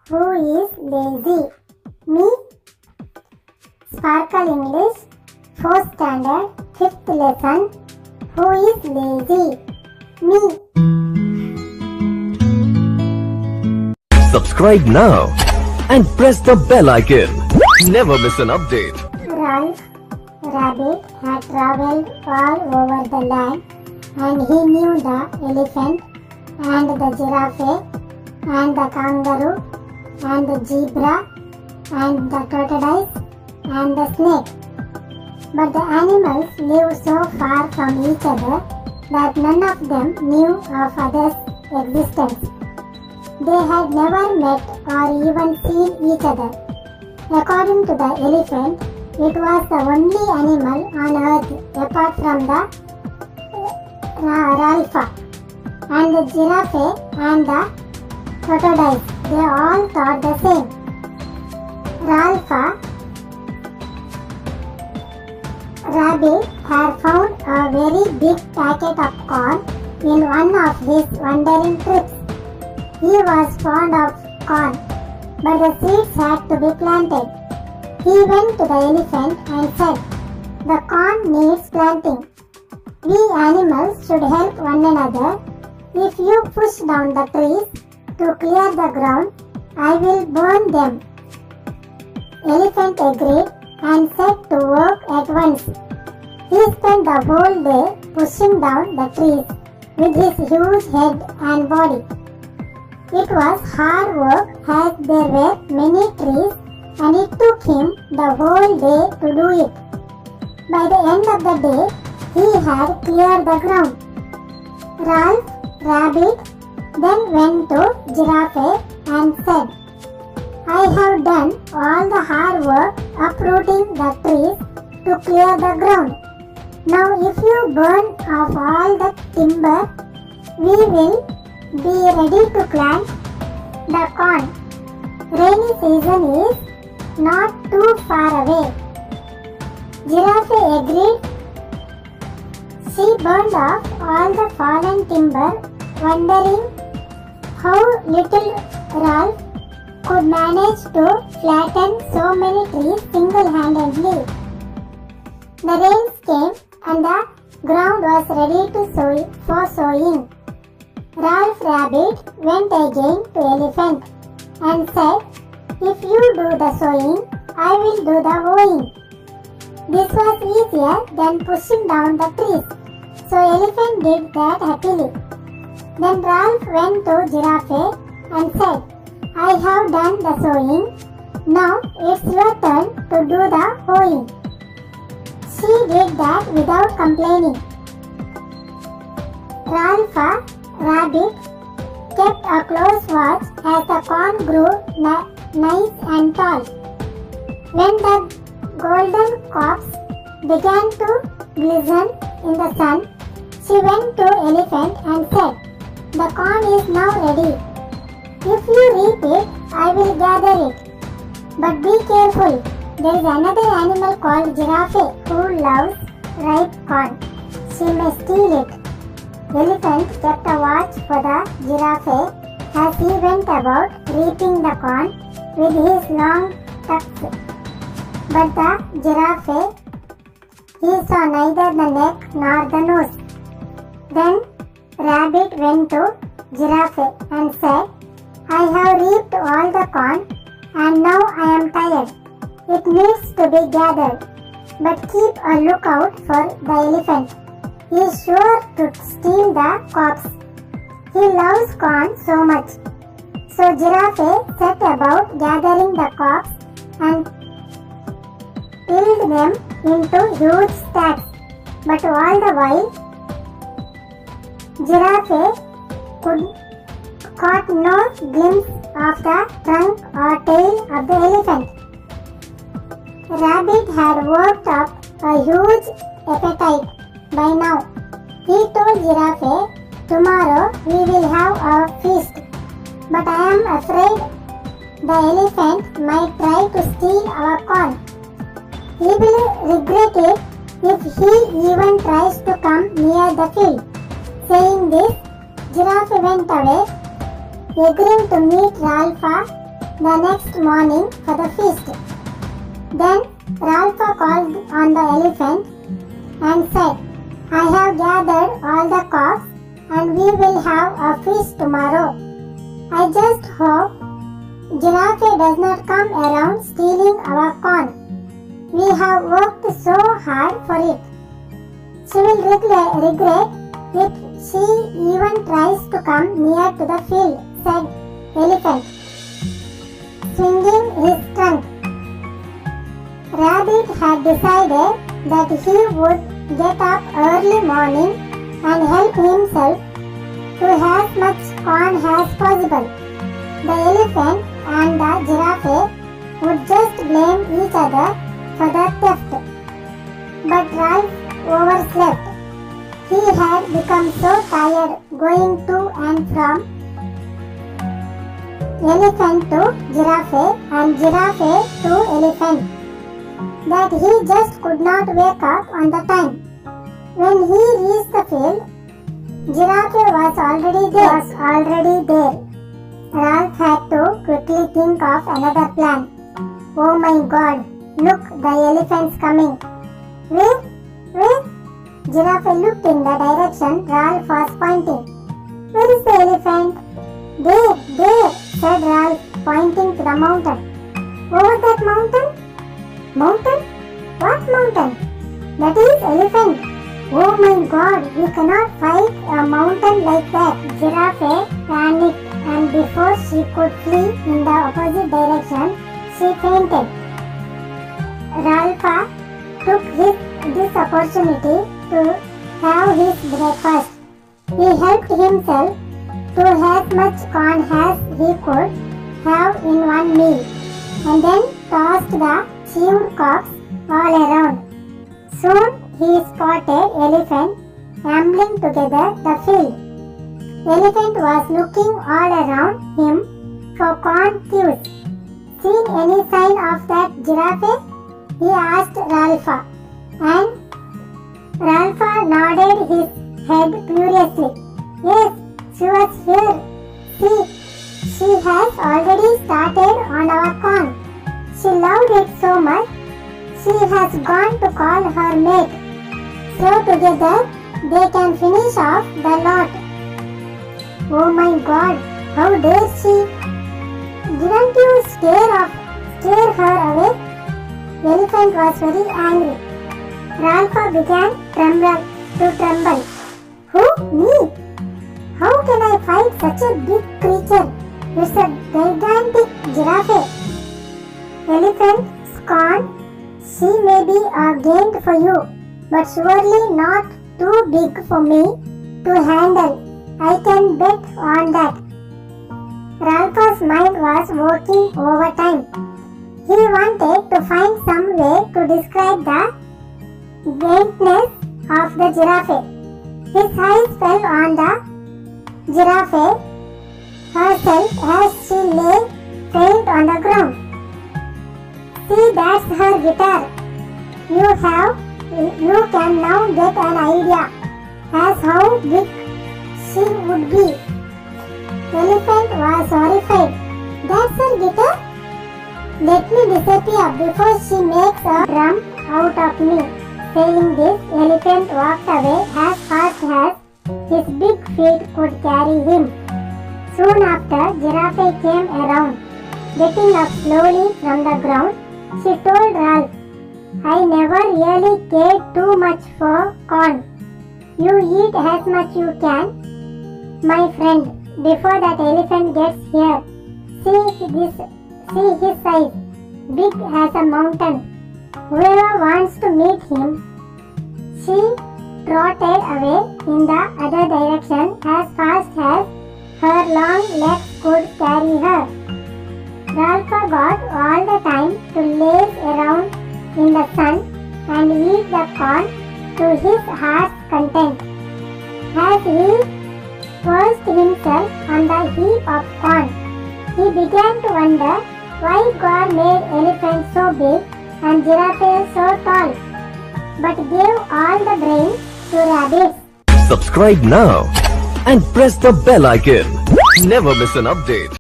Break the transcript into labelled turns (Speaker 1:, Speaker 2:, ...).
Speaker 1: Who is lazy? Me. Sparkle English, 4th standard, 5th lesson. Who is lazy? Me.
Speaker 2: Subscribe now and press the bell icon. Never miss an update.
Speaker 1: Ralph Rabbit had traveled all over the land, and he knew the elephant and the giraffe and the kangaroo and the zebra and the tortoise and the snake. But the animals lived so far from each other that none of them knew of others' existence. They had never met or even seen each other. According to the elephant, it was the only animal on earth apart from the Ralph and the giraffe and the tortoise. They all thought the same. Ralph Rabbit had found a very big packet of corn in one of his wandering trips. He was fond of corn, but the seeds had to be planted. He went to the elephant and said, "The corn needs planting. We animals should help one another. If you push down the trees to clear the ground, I will burn them." Elephant agreed and set to work at once. He spent the whole day pushing down the trees with his huge head and body. It was hard work as there were many trees, and it took him the whole day to do it. By the end of the day, he had cleared the ground. Ralph Rabbit then went to Giraffe and said, "I have done all the hard work uprooting the trees to clear the ground. Now if you burn off all the timber, we will be ready to plant the corn. Rainy season is not too far away." Giraffe agreed. She burned off all the fallen timber, wondering how little Ralph could manage to flatten so many trees single-handedly. The rains came and the ground was ready for sowing. Ralph Rabbit went again to Elephant and said, "If you do the sowing, I will do the hoeing." This was easier than pushing down the trees, so Elephant did that happily. Then Ralph went to Giraffe and said, "I have done the sowing. Now it's your turn to do the hoeing." She did that without complaining. Ralph Rabbit kept a close watch as the corn grew nice and tall. When the golden cobs began to glisten in the sun, she went to Elephant and said, "The corn is now ready. If you reap it, I will gather it. But be careful. There is another animal called Giraffe who loves ripe corn. She may steal it." Elephant kept a watch for the giraffe as he went about reaping the corn with his long tusks. But the giraffe, he saw neither the neck nor the nose. Then Rabbit went to Giraffe and said, "I have reaped all the corn and now I am tired. It needs to be gathered. But keep a lookout for the elephant. He is sure to steal the cobs. He loves corn so much." So Giraffe set about gathering the cobs and piled them into huge stacks. But all the while, Giraffe caught no glimpse of the trunk or tail of the elephant. Rabbit had worked up a huge appetite by now. He told Giraffe, "Tomorrow we will have a feast, but I am afraid the elephant might try to steal our corn. He will regret it if he even tries to come near the field." Saying this, Giraffe went away, agreeing to meet Ralph the next morning for the feast. Then Ralph called on the elephant and said, I have gathered all the cocks and we will have a feast tomorrow. I just hope Giraffe does not come around stealing our corn. We have worked so hard for it. She will regret if she even tries to come near to the field, said Elephant, swinging his trunk. Rabbit had decided that he would get up early morning and help himself to as much corn as possible. The elephant and the giraffe would just blame each other for the theft. But Ralph overslept. He had become so tired going to and from elephant to giraffe and giraffe to elephant that he just could not wake up on the time. When he reached the field, Giraffe was already there. Ralph had to quickly think of another plan. Oh my God, look, the elephant's coming. Where? Giraffe looked in the direction Ralph was pointing. Where is the elephant? There, said Ralph, pointing to the mountain. Over that mountain? Mountain? What mountain? That is elephant. Oh my God, we cannot fight a mountain like that. Giraffe panicked, and before she could flee in the opposite direction, she fainted. Ralph took this opportunity to have his breakfast. He helped himself to as much corn as he could have in one meal, and then tossed the chewed cocks all around. Soon he spotted Elephant ambling together the field. Elephant was looking all around him for corn cues. Seen any sign of that giraffe? He asked Ralph, and Ralph nodded his head furiously. Yes, she was here. See, she has already started on our corn. She loved it so much, she has gone to call her mate. So together they can finish off the lot. Oh my God, how dare she? Didn't you scare her away? Elephant was very angry. Ralph began to tremble. Who? Me? How can I fight such a big creature? It's a gigantic giraffe. Elephant scorned. She may be a gain for you, but surely not too big for me to handle. I can bet on that. Ralph's mind was working overtime. He wanted to find some way to describe the greatness of the giraffe. His eyes fell on the giraffe herself as she lay faint on the ground. See, that's her guitar. You can now get an idea as how big she would be. Elephant was horrified. That's her guitar? Let me disappear before she makes a drum out of me. Saying this, Elephant walked away as fast as his big feet could carry him. Soon after, Giraffe came around. Getting up slowly from the ground, she told Ralph, I never really cared too much for corn. You eat as much you can, my friend, before that elephant gets here. See his size, big as a mountain. Whoever wants to meet him. She trotted away in the other direction as fast as her long legs could carry her. Ralph got all the time to laze around in the sun and eat the corn to his heart's content. As he perched himself on the heap of corn, he began to wonder why God made elephants so big and giraffes so tall, but gave all the brains to rabbits.
Speaker 2: Subscribe now and press the bell icon. Never miss an update.